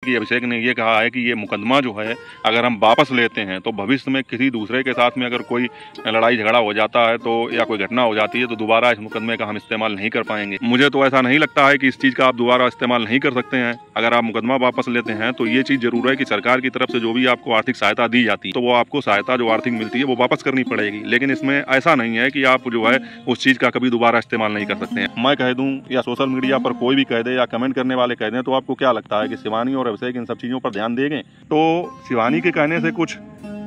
कि अभिषेक ने ये कहा है कि ये मुकदमा जो है अगर हम वापस लेते हैं तो भविष्य में किसी दूसरे के साथ में अगर कोई लड़ाई झगड़ा हो जाता है तो या कोई घटना हो जाती है तो दोबारा इस मुकदमे का हम इस्तेमाल नहीं कर पाएंगे। मुझे तो ऐसा नहीं लगता है कि इस चीज़ का आप दोबारा इस्तेमाल नहीं कर सकते हैं। अगर आप मुकदमा वापस लेते हैं तो ये चीज़ जरूर है कि सरकार की तरफ से जो भी आपको आर्थिक सहायता दी जाती है तो वो आपको सहायता जो आर्थिक मिलती है वो वापस करनी पड़ेगी। लेकिन इसमें ऐसा नहीं है कि आप जो है उस चीज़ का कभी दोबारा इस्तेमाल नहीं कर सकते हैं। मैं कह दूं या सोशल मीडिया पर कोई भी कह दे या कमेंट करने वाले कह दें तो आपको क्या लगता है कि शिवानी और अभिषेक इन सब चीज़ों पर ध्यान देंगे? तो शिवानी के कहने से कुछ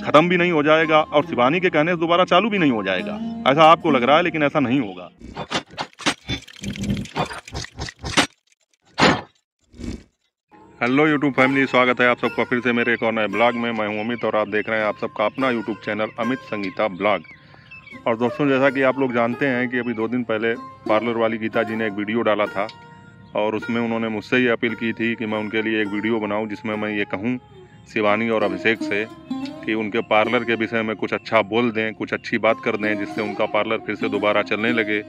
खत्म भी नहीं हो जाएगा और शिवानी के कहने से दोबारा चालू भी नहीं हो जाएगा, ऐसा आपको लग रहा है, लेकिन ऐसा नहीं होगा। हेलो यूट्यूब फैमिली, स्वागत है आप सबका फिर से मेरे एक और नए ब्लॉग में। मैं हूं अमित और आप देख रहे हैं आप सबका अपना YouTube channel Amit Sangeeta blog. और दोस्तों, जैसा कि आप लोग जानते हैं कि अभी 2 दिन पहले पार्लर वाली गीता जी ने एक वीडियो डाला था और उसमें उन्होंने मुझसे ये अपील की थी कि मैं उनके लिए एक वीडियो बनाऊं जिसमें मैं ये कहूं शिवानी और अभिषेक से कि उनके पार्लर के विषय में कुछ अच्छा बोल दें, कुछ अच्छी बात कर दें जिससे उनका पार्लर फिर से दोबारा चलने लगे।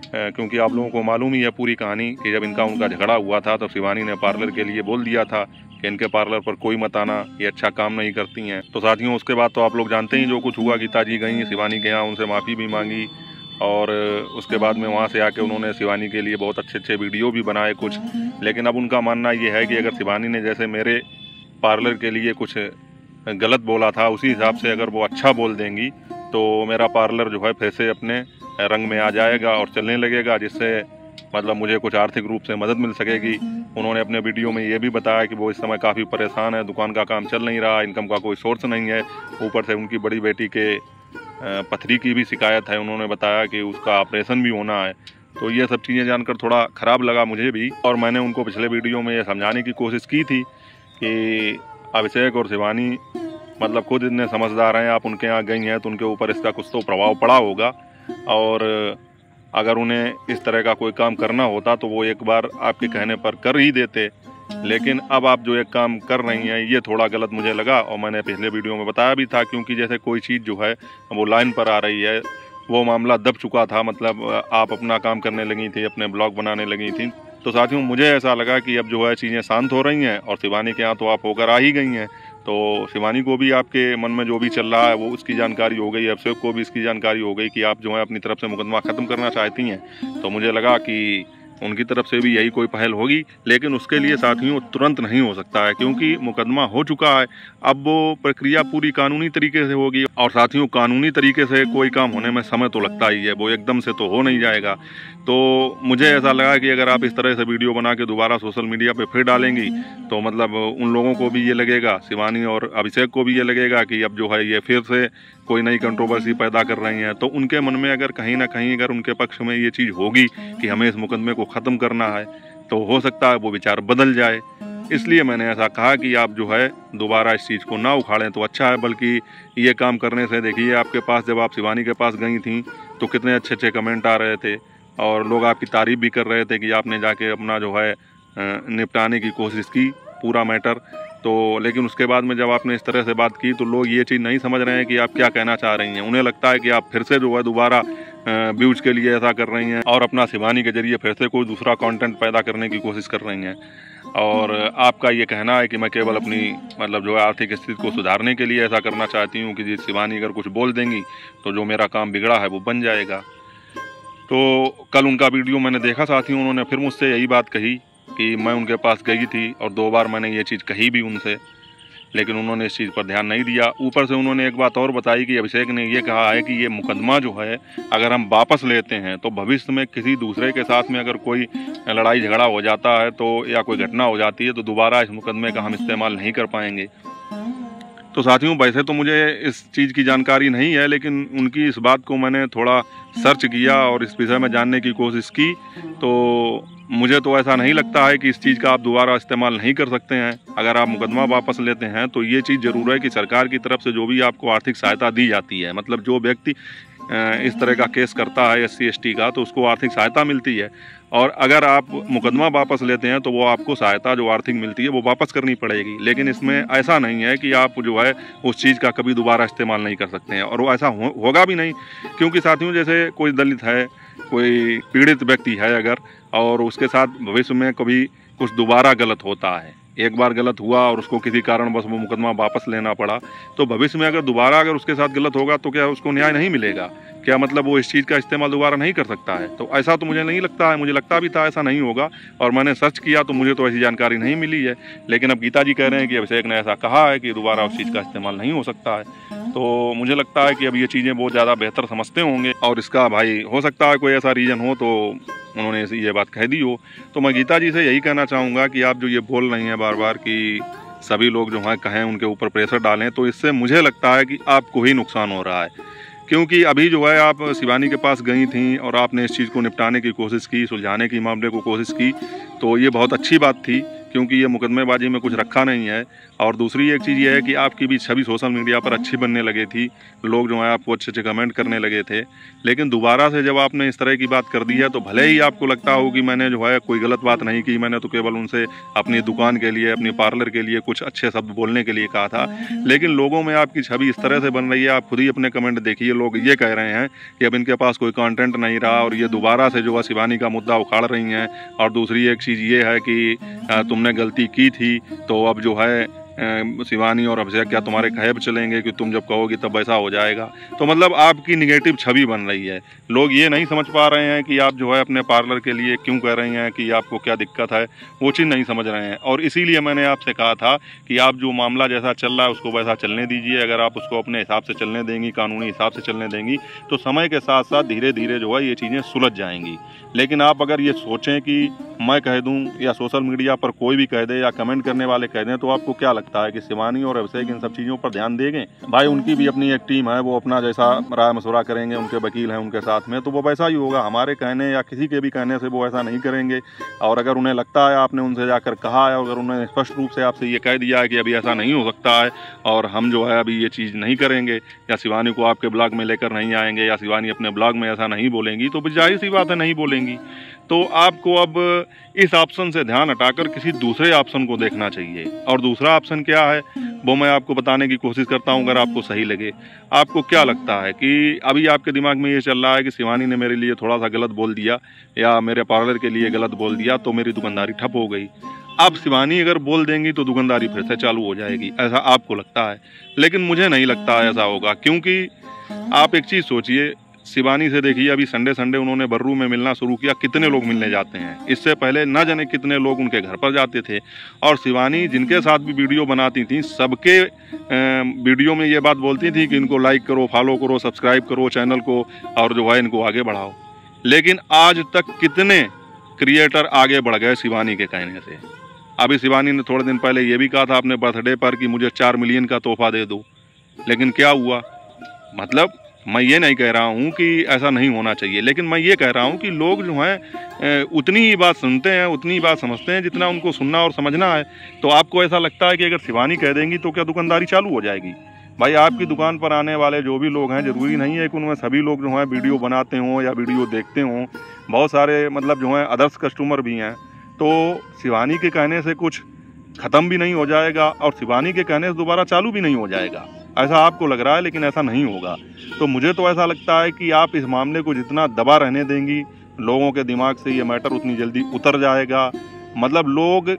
क्योंकि आप लोगों को मालूम ही है पूरी कहानी कि जब उनका झगड़ा हुआ था तो शिवानी ने पार्लर के लिए बोल दिया था कि इनके पार्लर पर कोई मत आना, ये अच्छा काम नहीं करती हैं। तो साथियों, उसके बाद तो आप लोग जानते ही जो कुछ हुआ। गीता जी गई शिवानी के यहाँ, उनसे माफ़ी भी मांगी और उसके बाद में वहाँ से आके उन्होंने शिवानी के लिए बहुत अच्छे वीडियो भी बनाए कुछ। लेकिन अब उनका मानना ये है कि अगर शिवानी ने जैसे मेरे पार्लर के लिए कुछ गलत बोला था उसी हिसाब से अगर वो अच्छा बोल देंगी तो मेरा पार्लर जो है फिर से अपने रंग में आ जाएगा और चलने लगेगा, जिससे मतलब मुझे कुछ आर्थिक रूप से मदद मिल सकेगी। उन्होंने अपने वीडियो में ये भी बताया कि वो इस समय काफ़ी परेशान है, दुकान का काम चल नहीं रहा, इनकम का कोई सोर्स नहीं है, ऊपर से उनकी बड़ी बेटी के पथरी की भी शिकायत है। उन्होंने बताया कि उसका ऑपरेशन भी होना है। तो ये सब चीज़ें जानकर थोड़ा ख़राब लगा मुझे भी और मैंने उनको पिछले वीडियो में ये समझाने की कोशिश की थी कि अभिषेक और शिवानी मतलब खुद इतने समझदार हैं, आप उनके यहाँ गई हैं तो उनके ऊपर इसका कुछ तो प्रभाव पड़ा होगा और अगर उन्हें इस तरह का कोई काम करना होता तो वो एक बार आपके कहने पर कर ही देते। लेकिन अब आप जो एक काम कर रही हैं ये थोड़ा गलत मुझे लगा और मैंने पिछले वीडियो में बताया भी था। क्योंकि जैसे कोई चीज़ जो है वो लाइन पर आ रही है, वो मामला दब चुका था, मतलब आप अपना काम करने लगी थी, अपने ब्लॉग बनाने लगी थी। तो साथियों, मुझे ऐसा लगा कि अब जो है चीज़ें शांत हो रही हैं और शिवानी के यहाँ तो आप होकर आ ही गई हैं, तो शिवानी को भी आपके मन में जो भी चल रहा है वो उसकी जानकारी हो गई, अभिषेक को भी इसकी जानकारी हो गई कि आप जो है अपनी तरफ से मुकदमा ख़त्म करना चाहती हैं। तो मुझे लगा कि उनकी तरफ से भी यही कोई पहल होगी। लेकिन उसके लिए साथियों तुरंत नहीं हो सकता है क्योंकि मुकदमा हो चुका है। अब वो प्रक्रिया पूरी कानूनी तरीके से होगी और साथियों कानूनी तरीके से कोई काम होने में समय तो लगता ही है, वो एकदम से तो हो नहीं जाएगा। तो मुझे ऐसा लगा कि अगर आप इस तरह से वीडियो बना के दोबारा सोशल मीडिया पे फिर डालेंगी तो मतलब उन लोगों को भी ये लगेगा, शिवानी और अभिषेक को भी ये लगेगा कि अब जो है ये फिर से कोई नई कंट्रोवर्सी पैदा कर रही हैं। तो उनके मन में अगर कहीं ना कहीं अगर उनके पक्ष में ये चीज़ होगी कि हमें इस मुकदमे को ख़त्म करना है तो हो सकता है वो विचार बदल जाए। इसलिए मैंने ऐसा कहा कि आप जो है दोबारा इस चीज़ को ना उखाड़ें तो अच्छा है। बल्कि ये काम करने से देखिए, आपके पास जब आप शिवानी के पास गई थी तो कितने अच्छे कमेंट आ रहे थे और लोग आपकी तारीफ़ भी कर रहे थे कि आपने जाके अपना जो है निपटाने की कोशिश की पूरा मैटर। तो लेकिन उसके बाद में जब आपने इस तरह से बात की तो लोग ये चीज़ नहीं समझ रहे हैं कि आप क्या कहना चाह रही हैं। उन्हें लगता है कि आप फिर से जो है दोबारा व्यूज़ के लिए ऐसा कर रही हैं और अपना शिवानी के जरिए फिर से कोई दूसरा कंटेंट पैदा करने की कोशिश कर रही हैं। और आपका ये कहना है कि मैं केवल अपनी मतलब जो है आर्थिक स्थिति को सुधारने के लिए ऐसा करना चाहती हूँ कि शिवानी अगर कुछ बोल देंगी तो जो मेरा काम बिगड़ा है वो बन जाएगा। तो कल उनका वीडियो मैंने देखा साथियों, उन्होंने फिर मुझसे यही बात कही कि मैं उनके पास गई थी और 2 बार मैंने ये चीज़ कही भी उनसे, लेकिन उन्होंने इस चीज़ पर ध्यान नहीं दिया। ऊपर से उन्होंने एक बात और बताई कि अभिषेक ने ये कहा है कि ये मुकदमा जो है अगर हम वापस लेते हैं तो भविष्य में किसी दूसरे के साथ में अगर कोई लड़ाई झगड़ा हो जाता है तो या कोई घटना हो जाती है तो दोबारा इस मुकदमे का हम इस्तेमाल नहीं कर पाएंगे। तो साथियों, वैसे तो मुझे इस चीज़ की जानकारी नहीं है, लेकिन उनकी इस बात को मैंने थोड़ा सर्च किया और इस विषय में जानने की कोशिश की तो मुझे तो ऐसा नहीं लगता है कि इस चीज़ का आप दोबारा इस्तेमाल नहीं कर सकते हैं। अगर आप मुकदमा वापस लेते हैं तो ये चीज़ ज़रूर है कि सरकार की तरफ से जो भी आपको आर्थिक सहायता दी जाती है, मतलब जो व्यक्ति इस तरह का केस करता है SC ST का तो उसको आर्थिक सहायता मिलती है। और अगर आप मुकदमा वापस लेते हैं तो वो आपको सहायता जो आर्थिक मिलती है वो वापस करनी पड़ेगी। लेकिन इसमें ऐसा नहीं है कि आप जो है उस चीज़ का कभी दोबारा इस्तेमाल नहीं कर सकते हैं और वो ऐसा होगा भी नहीं। क्योंकि साथियों, जैसे कोई दलित है, कोई पीड़ित व्यक्ति है अगर और उसके साथ भविष्य में कभी कुछ दोबारा गलत होता है एक बार गलत हुआ और उसको किसी कारण बस वो मुकदमा वापस लेना पड़ा, तो भविष्य में अगर दोबारा अगर उसके साथ गलत होगा तो क्या उसको न्याय नहीं मिलेगा? क्या मतलब वो इस चीज़ का इस्तेमाल दोबारा नहीं कर सकता है? तो ऐसा तो मुझे नहीं लगता है, मुझे लगता भी था ऐसा नहीं होगा, और मैंने सर्च किया तो मुझे तो ऐसी जानकारी नहीं मिली है। लेकिन अब गीता जी कह रहे हैं कि अभिषेक ने ऐसा कहा है कि दोबारा उस चीज़ का इस्तेमाल नहीं हो सकता है, तो मुझे लगता है कि अब ये चीज़ें बहुत ज़्यादा बेहतर समझते होंगे, और इसका भाई हो सकता है कोई ऐसा रीज़न हो तो उन्होंने ये बात कह दी हो। तो मैं गीता जी से यही कहना चाहूँगा कि आप जो ये बोल रही हैं बार बार कि सभी लोग जो हैं कहें उनके ऊपर प्रेशर डालें, तो इससे मुझे लगता है कि आपको ही नुकसान हो रहा है। क्योंकि अभी जो है आप शिवानी के पास गई थी और आपने इस चीज़ को निपटाने की कोशिश की, सुलझाने की मामले को कोशिश की, तो ये बहुत अच्छी बात थी, क्योंकि ये मुकदमेबाजी में कुछ रखा नहीं है। और दूसरी एक चीज़ ये है कि आपकी भी छवि सोशल मीडिया पर अच्छी बनने लगी थी, लोग जो है आपको अच्छे अच्छे कमेंट करने लगे थे। लेकिन दोबारा से जब आपने इस तरह की बात कर दी है, तो भले ही आपको लगता हो कि मैंने जो है कोई गलत बात नहीं की, मैंने तो केवल उनसे अपनी दुकान के लिए, अपनी पार्लर के लिए कुछ अच्छे शब्द बोलने के लिए कहा था, लेकिन लोगों में आपकी छवि इस तरह से बन रही है। आप खुद ही अपने कमेंट देखिए, लोग ये कह रहे हैं कि अब इनके पास कोई कंटेंट नहीं रहा और ये दोबारा से जो है शिवानी का मुद्दा उखाड़ रही हैं। और दूसरी एक चीज़ ये है कि तुमने गलती की थी तो अब जो है शिवानी और अभिषेक क्या तुम्हारे कहे चलेंगे कि तुम जब कहोगी तब ऐसा हो जाएगा। तो मतलब आपकी निगेटिव छवि बन रही है। लोग ये नहीं समझ पा रहे हैं कि आप जो है अपने पार्लर के लिए क्यों कह रही हैं, कि आपको क्या दिक्कत है, वो चीज़ नहीं समझ रहे हैं। और इसीलिए मैंने आपसे कहा था कि आप जो मामला जैसा चल रहा है उसको वैसा चलने दीजिए। अगर आप उसको अपने हिसाब से चलने देंगी, कानूनी हिसाब से चलने देंगी, तो समय के साथ साथ धीरे धीरे जो है ये चीज़ें सुलझ जाएंगी। लेकिन आप अगर ये सोचें कि मैं कह दूं या सोशल मीडिया पर कोई भी कह दे या कमेंट करने वाले कह दें, तो आपको क्या लगता है कि शिवानी और अभिषेक इन सब चीज़ों पर ध्यान देंगे? भाई उनकी भी अपनी एक टीम है, वो अपना जैसा राय मशवरा करेंगे, उनके वकील हैं उनके साथ में, तो वो वैसा ही होगा। हमारे कहने या किसी के भी कहने से वो ऐसा नहीं करेंगे। और अगर उन्हें लगता है, आपने उनसे जाकर कहा है, अगर उन्होंने स्पष्ट रूप से आपसे ये कह दिया है कि अभी ऐसा नहीं हो सकता है और हम जो है अभी ये चीज़ नहीं करेंगे, या शिवानी को आपके ब्लॉग में लेकर नहीं आएंगे, या शिवानी अपने ब्लॉग में ऐसा नहीं बोलेंगी, तो जाहिर सी बात है नहीं बोलेंगी। तो आपको अब इस ऑप्शन से ध्यान हटाकर किसी दूसरे ऑप्शन को देखना चाहिए। और दूसरा ऑप्शन क्या है वो मैं आपको बताने की कोशिश करता हूं, अगर आपको सही लगे। आपको क्या लगता है कि अभी आपके दिमाग में ये चल रहा है कि शिवानी ने मेरे लिए थोड़ा सा गलत बोल दिया या मेरे पार्लर के लिए गलत बोल दिया तो मेरी दुकानदारी ठप हो गई। अब शिवानी अगर बोल देंगी तो दुकानदारी फिर से चालू हो जाएगी, ऐसा आपको लगता है? लेकिन मुझे नहीं लगता ऐसा होगा। क्योंकि आप एक चीज़ सोचिए, शिवानी से देखिए अभी संडे संडे उन्होंने बर्रू में मिलना शुरू किया, कितने लोग मिलने जाते हैं। इससे पहले न जाने कितने लोग उनके घर पर जाते थे। और शिवानी जिनके साथ भी वीडियो बनाती थी, सबके वीडियो में ये बात बोलती थी कि इनको लाइक करो, फॉलो करो, सब्सक्राइब करो चैनल को, और जो है इनको आगे बढ़ाओ। लेकिन आज तक कितने क्रिएटर आगे बढ़ गए शिवानी के कहने से? अभी शिवानी ने थोड़े दिन पहले ये भी कहा था अपने बर्थडे पर कि मुझे 4 मिलियन का तोहफा दे दो, लेकिन क्या हुआ? मतलब मैं ये नहीं कह रहा हूँ कि ऐसा नहीं होना चाहिए, लेकिन मैं ये कह रहा हूँ कि लोग जो हैं उतनी ही बात सुनते हैं, उतनी ही बात समझते हैं जितना उनको सुनना और समझना है। तो आपको ऐसा लगता है कि अगर शिवानी कह देंगी तो क्या दुकानदारी चालू हो जाएगी? भाई आपकी दुकान पर आने वाले जो भी लोग हैं, ज़रूरी नहीं है कि उनमें सभी लोग जो हैं वीडियो बनाते हों या वीडियो देखते हों। बहुत सारे मतलब जो हैं अदर्स कस्टमर भी हैं। तो शिवानी के कहने से कुछ ख़त्म भी नहीं हो जाएगा और शिवानी के कहने से दोबारा चालू भी नहीं हो जाएगा, ऐसा आपको लग रहा है, लेकिन ऐसा नहीं होगा। तो मुझे तो ऐसा लगता है कि आप इस मामले को जितना दबा रहने देंगी, लोगों के दिमाग से ये मैटर उतनी जल्दी उतर जाएगा। मतलब लोग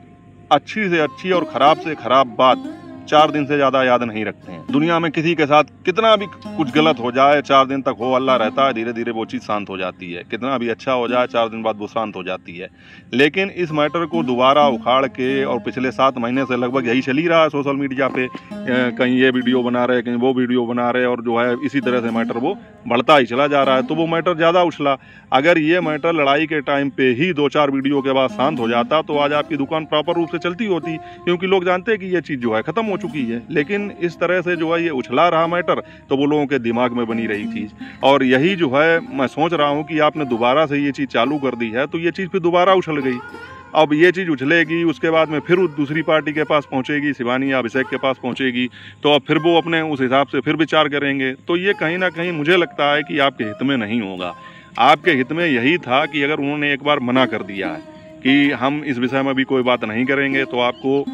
अच्छी से अच्छी और ख़राब से ख़राब बात 4 दिन से ज़्यादा याद नहीं रखते हैं। दुनिया में किसी के साथ कितना भी कुछ गलत हो जाए, 4 दिन तक हो अल्लाह रहता है, धीरे धीरे वो चीज़ शांत हो जाती है। कितना भी अच्छा हो जाए, 4 दिन बाद वो शांत हो जाती है। लेकिन इस मैटर को दोबारा उखाड़ के, और पिछले 7 महीने से लगभग यही चल ही रहा है सोशल मीडिया पे, कहीं ये वीडियो बना रहे, कहीं वो वीडियो बना रहे, और जो है इसी तरह से मैटर वो बढ़ता ही चला जा रहा है। तो वो मैटर ज़्यादा उछला। अगर ये मैटर लड़ाई के टाइम पे ही 2-4 वीडियो के बाद शांत हो जाता तो आज आपकी दुकान प्रॉपर रूप से चलती होती, क्योंकि लोग जानते हैं कि ये चीज़ जो है ख़त्म हो चुकी है। लेकिन इस तरह से जो है ये उछला रहा मैटर, तो वो लोगों के दिमाग में बनी रही चीज़। और यही जो है मैं सोच रहा हूँ कि आपने दोबारा से ये चीज़ चालू कर दी है, तो ये चीज़ फिर दोबारा उछल गई। अब ये चीज़ उछलेगी, उसके बाद में फिर दूसरी पार्टी के पास पहुंचेगी, शिवानी या अभिषेक के पास पहुंचेगी, तो अब फिर वो अपने उस हिसाब से फिर विचार करेंगे। तो ये कहीं ना कहीं मुझे लगता है कि आपके हित में नहीं होगा। आपके हित में यही था कि अगर उन्होंने एक बार मना कर दिया है कि हम इस विषय में भी कोई बात नहीं करेंगे, तो आपको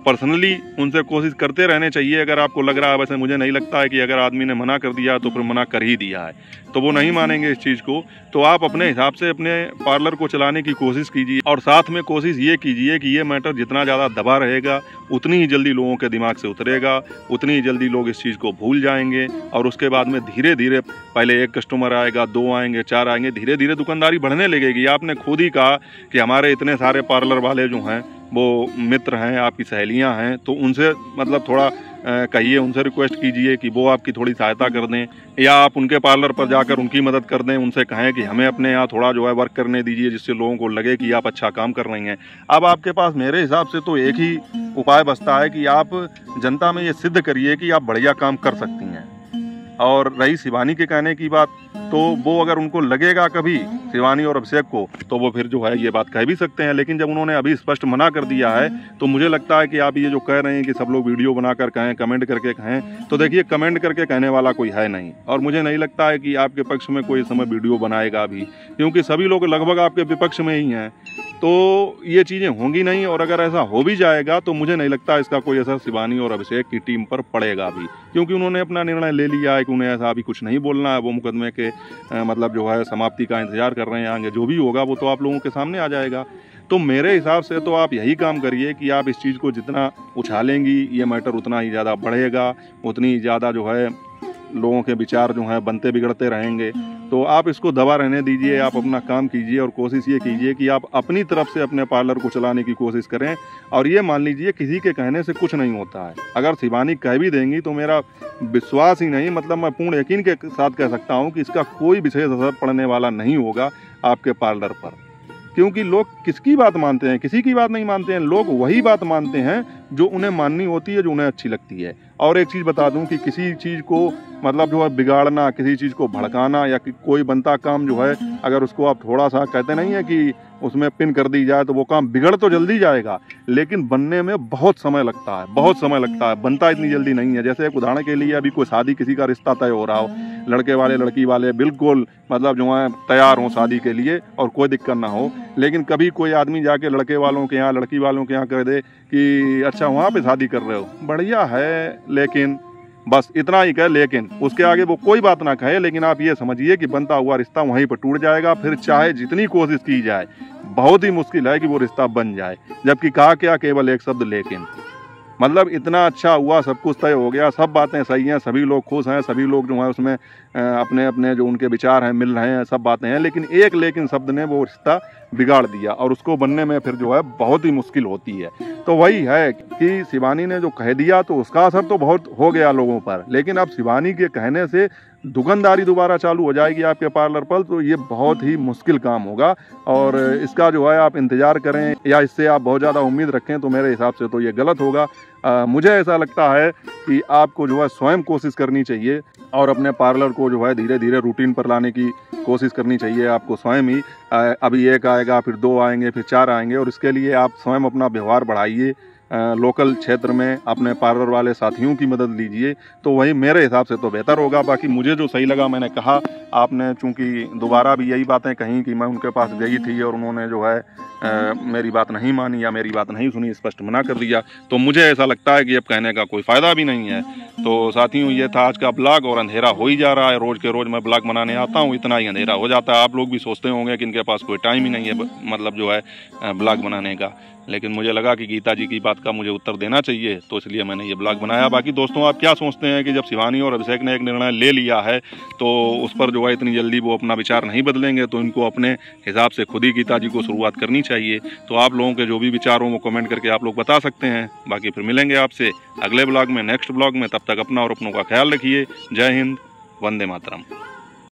पर्सनली उनसे कोशिश करते रहने चाहिए। अगर आपको लग रहा है, वैसे मुझे नहीं लगता है कि अगर आदमी ने मना कर दिया तो फिर मना कर ही दिया है। तो वो नहीं मानेंगे इस चीज़ को। तो आप अपने हिसाब से अपने पार्लर को चलाने की कोशिश कीजिए, और साथ में कोशिश ये कीजिए कि ये मैटर जितना ज़्यादा दबा रहेगा उतनी ही जल्दी लोगों के दिमाग से उतरेगा, उतनी ही जल्दी लोग इस चीज़ को भूल जाएंगे। और उसके बाद में धीरे धीरे पहले 1 कस्टमर आएगा, 2 आएंगे, 4 आएंगे, धीरे धीरे दुकानदारी बढ़ने लगेगी। आपने खुद ही कहा कि हमारे इतने सारे पार्लर वाले जो हैं वो मित्र हैं, आपकी सहेलियां हैं, तो उनसे मतलब थोड़ा कहिए, उनसे रिक्वेस्ट कीजिए कि वो आपकी थोड़ी सहायता कर दें, या आप उनके पार्लर पर जाकर उनकी मदद कर दें। उनसे कहें कि हमें अपने यहाँ थोड़ा जो है वर्क करने दीजिए, जिससे लोगों को लगे कि आप अच्छा काम कर रही हैं। अब आपके पास मेरे हिसाब से तो एक ही उपाय बचता है कि आप जनता में ये सिद्ध करिए कि आप बढ़िया काम कर सकती हैं। और रही शिवानी के कहने की बात, तो वो अगर उनको लगेगा कभी शिवानी और अभिषेक को, तो वो फिर जो है ये बात कह भी सकते हैं। लेकिन जब उन्होंने अभी स्पष्ट मना कर दिया है, तो मुझे लगता है कि आप ये जो कह रहे हैं कि सब लोग वीडियो बनाकर कहें, कमेंट करके कहें, तो देखिए कमेंट करके कहने वाला कोई है नहीं, और मुझे नहीं लगता है कि आपके पक्ष में कोई समय वीडियो बनाएगा भी, क्योंकि सभी लोग लगभग आपके विपक्ष में ही हैं। तो ये चीज़ें होंगी नहीं, और अगर ऐसा हो भी जाएगा तो मुझे नहीं लगता इसका कोई असर शिवानी और अभिषेक की टीम पर पड़ेगा भी, क्योंकि उन्होंने अपना निर्णय ले लिया है कि उन्हें ऐसा अभी कुछ नहीं बोलना है। वो मुकदमे के मतलब जो है समाप्ति का इंतजार कर रहे हैं। आगे जो भी होगा वो तो आप लोगों के सामने आ जाएगा। तो मेरे हिसाब से तो आप यही काम करिए कि आप इस चीज़ को जितना उछालेंगी ये मैटर उतना ही ज़्यादा बढ़ेगा, उतनी ज़्यादा जो है लोगों के विचार जो हैं बनते बिगड़ते रहेंगे। तो आप इसको दबा रहने दीजिए, आप अपना काम कीजिए, और कोशिश ये कीजिए कि आप अपनी तरफ से अपने पार्लर को चलाने की कोशिश करें। और ये मान लीजिए किसी के कहने से कुछ नहीं होता है। अगर शिवानी कह भी देंगी तो मेरा विश्वास ही नहीं, मतलब मैं पूर्ण यकीन के साथ कह सकता हूँ कि इसका कोई विशेष असर पड़ने वाला नहीं होगा आपके पार्लर पर, क्योंकि लोग किसकी बात मानते हैं? किसी की बात नहीं मानते हैं। लोग वही बात मानते हैं जो उन्हें माननी होती है, जो उन्हें अच्छी लगती है। और एक चीज़ बता दूं कि किसी चीज़ को मतलब जो है बिगाड़ना, किसी चीज़ को भड़काना, या कोई बनता काम जो है अगर उसको आप थोड़ा सा कहते नहीं है कि उसमें पिन कर दी जाए तो वो काम बिगड़ तो जल्दी जाएगा, लेकिन बनने में बहुत समय लगता है, बहुत समय लगता है। बनता इतनी जल्दी नहीं है। जैसे एक उदाहरण के लिए अभी कोई शादी, किसी का रिश्ता तय हो रहा हो, लड़के वाले लड़की वाले बिल्कुल मतलब जो है तैयार हों शादी के लिए और कोई दिक्कत ना हो, लेकिन कभी कोई आदमी जाके लड़के वालों के यहाँ, लड़की वालों के यहाँ कह दे कि अच्छा वहाँ पे शादी कर रहे हो, बढ़िया है, लेकिन बस इतना ही कहे, लेकिन उसके आगे वो कोई बात ना कहे। लेकिन आप ये समझिए कि बनता हुआ रिश्ता वहीं पर टूट जाएगा। फिर चाहे जितनी कोशिश की जाए, बहुत ही मुश्किल है कि वो रिश्ता बन जाए। जबकि कहा क्या, केवल एक शब्द लेकिन। मतलब इतना अच्छा हुआ, सब कुछ तय हो गया, सब बातें सही हैं, सभी लोग खुश हैं, सभी लोग जो हैं उसमें अपने अपने जो उनके विचार हैं मिल रहे हैं, सब बातें हैं, लेकिन एक लेकिन शब्द ने वो रिश्ता बिगाड़ दिया, और उसको बनने में फिर जो है बहुत ही मुश्किल होती है। तो वही है कि शिवानी ने जो कह दिया तो उसका असर तो बहुत हो गया लोगों पर, लेकिन अब शिवानी के कहने से दुकानदारी दोबारा चालू हो जाएगी आपके पार्लर पर, तो ये बहुत ही मुश्किल काम होगा। और इसका जो है आप इंतज़ार करें या इससे आप बहुत ज़्यादा उम्मीद रखें तो मेरे हिसाब से तो ये गलत होगा। मुझे ऐसा लगता है कि आपको जो है स्वयं कोशिश करनी चाहिए, और अपने पार्लर को जो है धीरे धीरे रूटीन पर लाने की कोशिश करनी चाहिए आपको स्वयं ही। अभी 1 आएगा, फिर 2 आएंगे, फिर 4 आएंगे, और इसके लिए आप स्वयं अपना व्यवहार बढ़ाइए। लोकल क्षेत्र में अपने पार्लर वाले साथियों की मदद लीजिए, तो वही मेरे हिसाब से तो बेहतर होगा। बाकी मुझे जो सही लगा मैंने कहा, आपने चूंकि दोबारा भी यही बातें कहीं कि मैं उनके पास गई थी और उन्होंने जो है मेरी बात नहीं मानी या मेरी बात नहीं सुनी, स्पष्ट मना कर दिया, तो मुझे ऐसा लगता है कि अब कहने का कोई फ़ायदा भी नहीं है। तो साथियों, ये था आज का ब्लॉग, और अंधेरा हो ही जा रहा है। रोज़ के रोज़ मैं ब्लॉग बनाने आता हूँ, इतना ही अंधेरा हो जाता है। आप लोग भी सोचते होंगे कि इनके पास कोई टाइम ही नहीं है मतलब जो है ब्लॉग बनाने का, लेकिन मुझे लगा कि गीता जी की बात का मुझे उत्तर देना चाहिए, तो इसलिए मैंने ये ब्लॉग बनाया। बाकी दोस्तों, आप क्या सोचते हैं कि जब शिवानी और अभिषेक ने एक निर्णय ले लिया है तो उस पर जो है इतनी जल्दी वो अपना विचार नहीं बदलेंगे, तो इनको अपने हिसाब से खुद ही गीता जी को शुरुआत करनी चाहिए। तो आप लोगों के जो भी विचार हो वो कमेंट करके आप लोग बता सकते हैं। बाकी फिर मिलेंगे आपसे अगले ब्लॉग में, नेक्स्ट ब्लॉग में। तब तक अपना और अपनों का ख्याल रखिए। जय हिंद, वंदे मातरम।